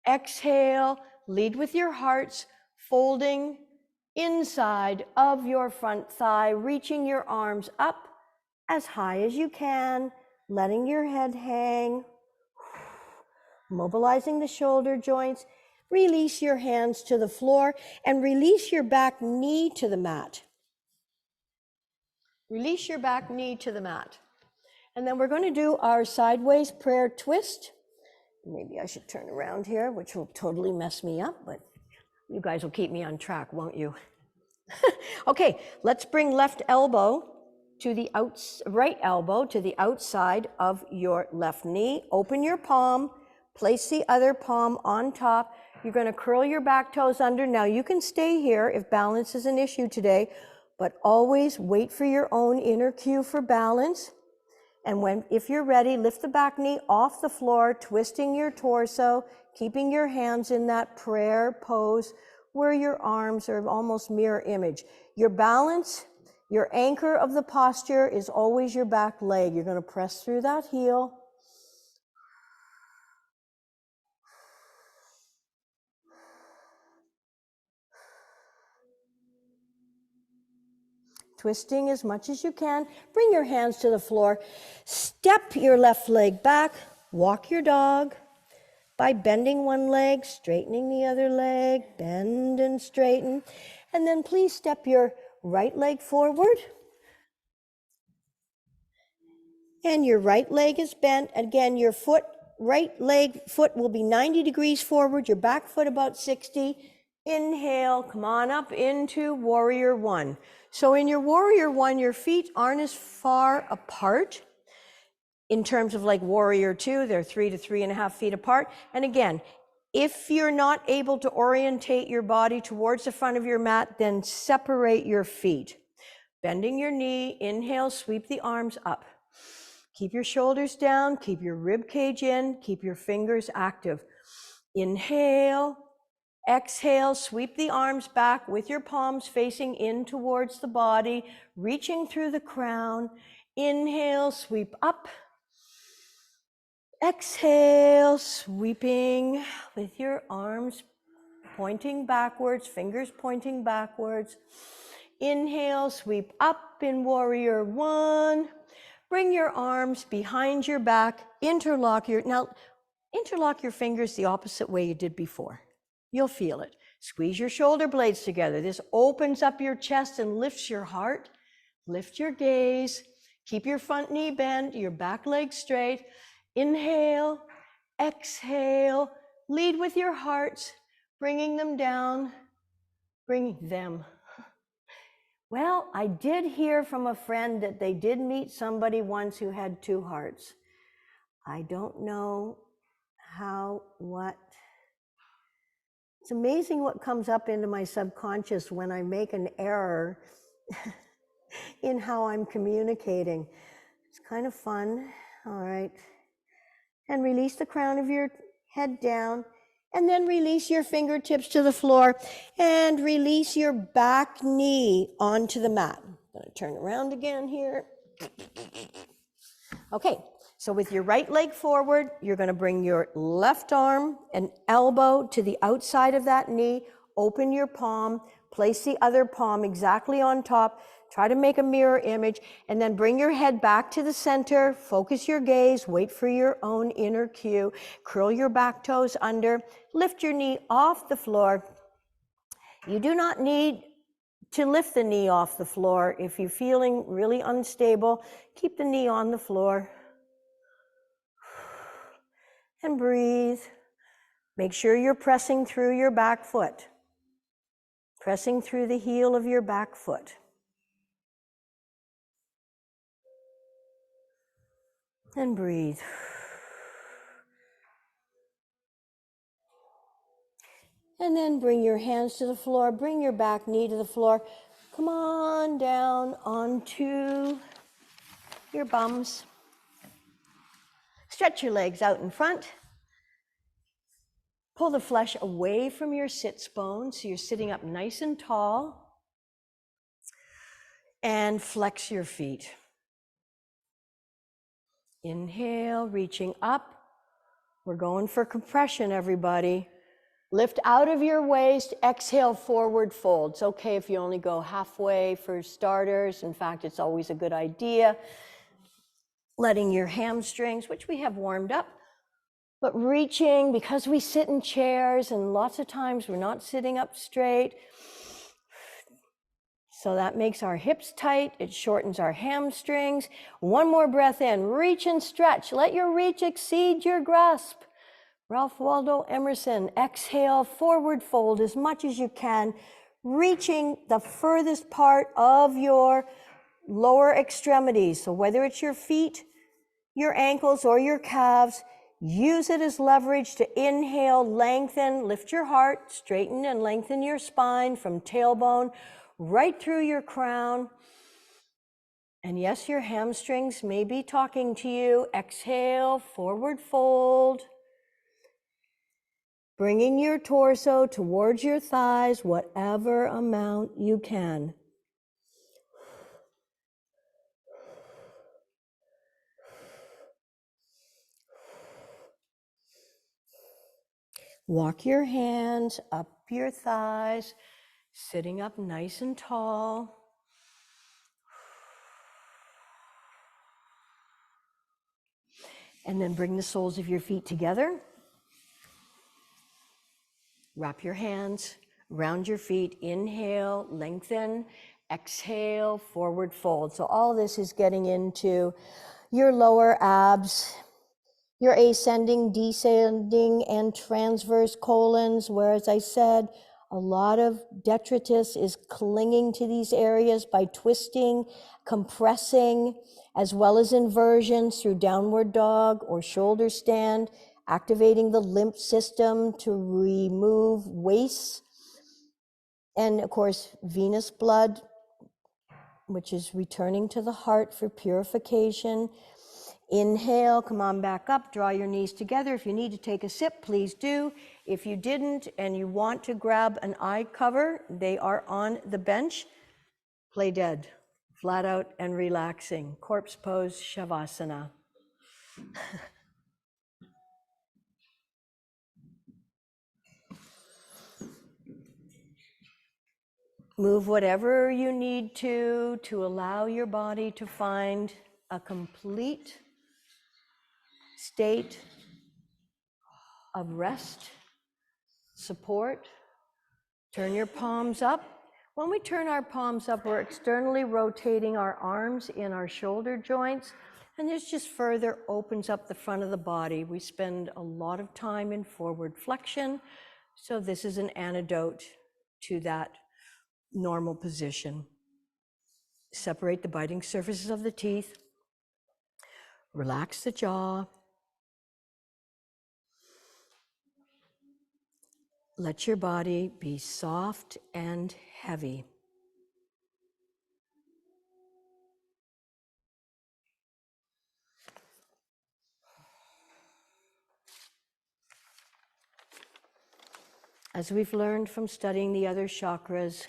Exhale, lead with your hearts, folding inside of your front thigh, reaching your arms up as high as you can, letting your head hang, mobilizing the shoulder joints. Release your hands to the floor and release your back knee to the mat. Release your back knee to the mat. And then we're going to do our sideways prayer twist. Maybe I should turn around here, which will totally mess me up, but you guys will keep me on track, won't you? Okay, let's bring left elbow to the right elbow to the outside of your left knee. Open your palm, place the other palm on top. You're going to curl your back toes under. Now you can stay here if balance is an issue today, but always wait for your own inner cue for balance. And if you're ready, lift the back knee off the floor, twisting your torso, keeping your hands in that prayer pose where your arms are almost mirror image. Your balance, your anchor of the posture is always your back leg. You're going to press through that heel. Twisting as much as you can. Bring your hands to the floor. Step your left leg back. Walk your dog by bending one leg, straightening the other leg, bend and straighten. And then please step your right leg forward. And your right leg is bent. Again, your right leg foot will be 90 degrees forward, your back foot about 60. Inhale, come on up into warrior one. So in your warrior one, your feet aren't as far apart. In terms of like warrior two, they're 3 to 3.5 feet apart. And again, if you're not able to orientate your body towards the front of your mat, then separate your feet. Bending your knee, inhale, sweep the arms up. Keep your shoulders down, keep your rib cage in, keep your fingers active. Inhale, exhale, sweep the arms back with your palms facing in towards the body, reaching through the crown. Inhale, sweep up. Exhale, sweeping with your arms pointing backwards, fingers pointing backwards. Inhale, sweep up in warrior one. Bring your arms behind your back, interlock your fingers the opposite way you did before. You'll feel it. Squeeze your shoulder blades together. This opens up your chest and lifts your heart. Lift your gaze. Keep your front knee bent, your back leg straight. Inhale, exhale, lead with your hearts, bringing them down, bringing them. Well, I did hear from a friend that they did meet somebody once who had two hearts. I don't know what. It's amazing what comes up into my subconscious when I make an error in how I'm communicating. It's kind of fun. All right. And release the crown of your head down, and then release your fingertips to the floor and release your back knee onto the mat. I'm going to turn around again here. Okay, so with your right leg forward, you're going to bring your left arm and elbow to the outside of that knee. Open your palm, place the other palm exactly on top. Try to make a mirror image, and then bring your head back to the center. Focus your gaze, wait for your own inner cue. Curl your back toes under, lift your knee off the floor. You do not need to lift the knee off the floor. If you're feeling really unstable, keep the knee on the floor. And breathe. Make sure you're pressing through your back foot. Pressing through the heel of your back foot. And breathe. And then bring your hands to the floor, bring your back knee to the floor. Come on down onto your bums. Stretch your legs out in front. Pull the flesh away from your sits bones so you're sitting up nice and tall. And flex your feet. Inhale, reaching up. We're going for compression, everybody. Lift out of your waist, exhale, forward fold. It's okay if you only go halfway for starters. In fact, it's always a good idea. Letting your hamstrings, which we have warmed up, but reaching, because we sit in chairs and lots of times we're not sitting up straight. So that makes our hips tight. It shortens our hamstrings. One more breath in, reach and stretch. Let your reach exceed your grasp. Ralph Waldo Emerson, exhale, forward fold as much as you can, reaching the furthest part of your lower extremities. So whether it's your feet, your ankles, or your calves, use it as leverage to inhale, lengthen, lift your heart, straighten and lengthen your spine from tailbone right through your crown. And yes, your hamstrings may be talking to you. Exhale, forward fold. Bringing your torso towards your thighs, whatever amount you can. Walk your hands up your thighs, sitting up nice and tall. And then bring the soles of your feet together. Wrap your hands around your feet. Inhale, lengthen. Exhale, forward fold. So all this is getting into your lower abs, your ascending, descending, and transverse colons, where, as I said, a lot of detritus is clinging to these areas by twisting, compressing, as well as inversions through downward dog or shoulder stand, activating the lymph system to remove waste. And of course, venous blood, which is returning to the heart for purification. Inhale, come on back up, draw your knees together. If you need to take a sip, please do. If you didn't and you want to grab an eye cover, they are on the bench. Play dead, flat out and relaxing. Corpse pose, Shavasana. Move whatever you need to allow your body to find a complete state of rest, support. Turn your palms up. When we turn our palms up, we're externally rotating our arms in our shoulder joints, and this just further opens up the front of the body. We spend a lot of time in forward flexion, so this is an antidote to that normal position. Separate the biting surfaces of the teeth. Relax the jaw. Let your body be soft and heavy. As we've learned from studying the other chakras,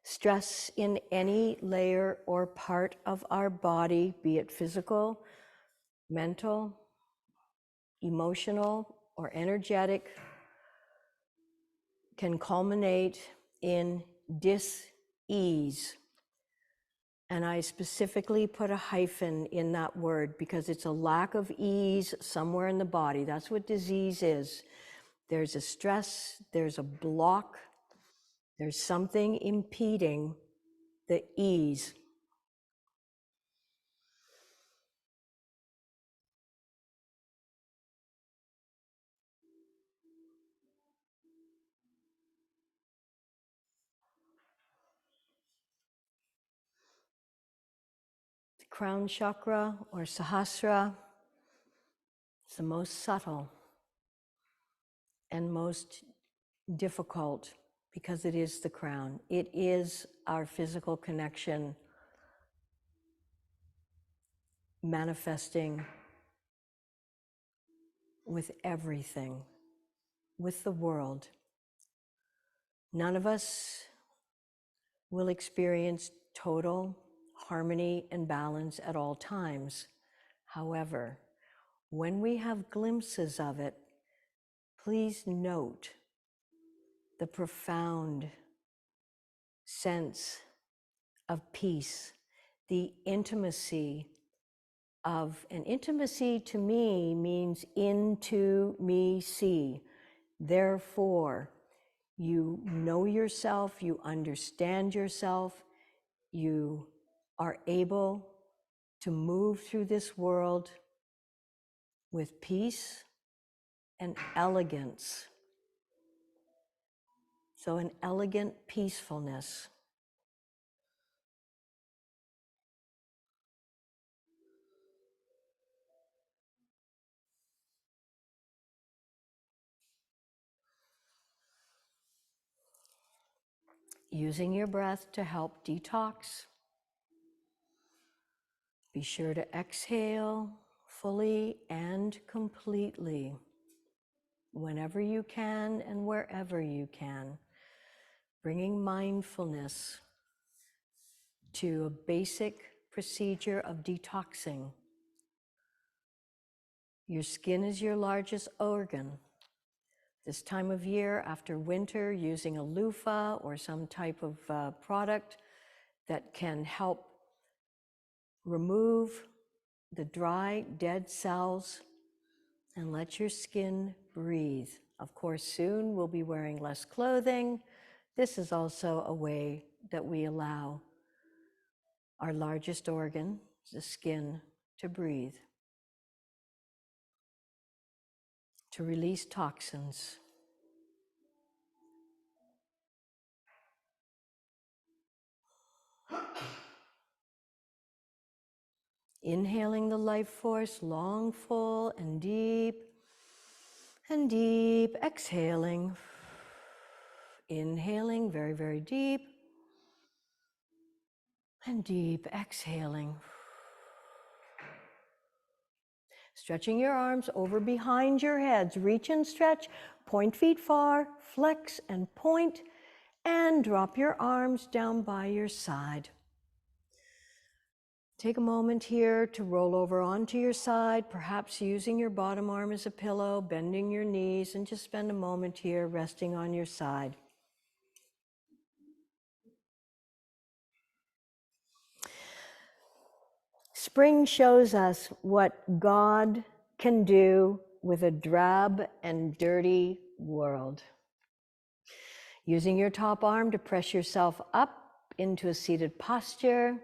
stress in any layer or part of our body, be it physical, mental, emotional, or energetic, can culminate in dis-ease. And I specifically put a hyphen in that word because it's a lack of ease somewhere in the body. That's what disease is. There's a stress, there's a block, there's something impeding the ease. The crown chakra or Sahasrara is the most subtle and most difficult because it is the crown. It is our physical connection manifesting with everything, with the world. None of us will experience total harmony and balance at all times. However, when we have glimpses of it, please note the profound sense of peace, the intimacy of, and intimacy to me means into me see. Therefore, you know yourself, you understand yourself, you are able to move through this world with peace and elegance. So an elegant peacefulness. Using your breath to help detox. Be sure to exhale fully and completely whenever you can and wherever you can, bringing mindfulness to a basic procedure of detoxing. Your skin is your largest organ. This time of year, after winter, using a loofah or some type of product that can help remove the dry, dead cells and let your skin breathe. Of course, soon we'll be wearing less clothing. This is also a way that we allow our largest organ, the skin, to breathe, to release toxins. Inhaling the life force, long, full, and deep, and deep. Exhaling. Inhaling, very, very deep, and deep. Exhaling. Stretching your arms over behind your heads. Reach and stretch. Point feet far. Flex and point. And drop your arms down by your side. Take a moment here to roll over onto your side, perhaps using your bottom arm as a pillow, bending your knees, and just spend a moment here resting on your side. Spring shows us what God can do with a drab and dirty world. Using your top arm to press yourself up into a seated posture.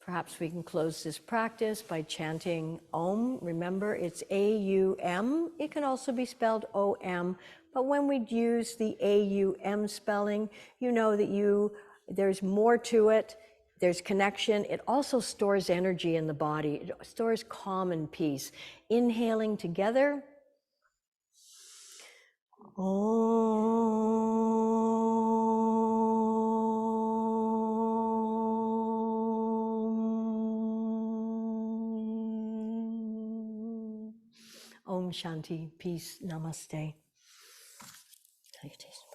Perhaps we can close this practice by chanting Om. Remember, it's A-U-M. It can also be spelled O-M, but when we use the A-U-M spelling, you know that there's more to it. there's connection. It also stores energy in the body. It stores calm and peace. Inhaling together. Om Shanti, peace, namaste. Salutations.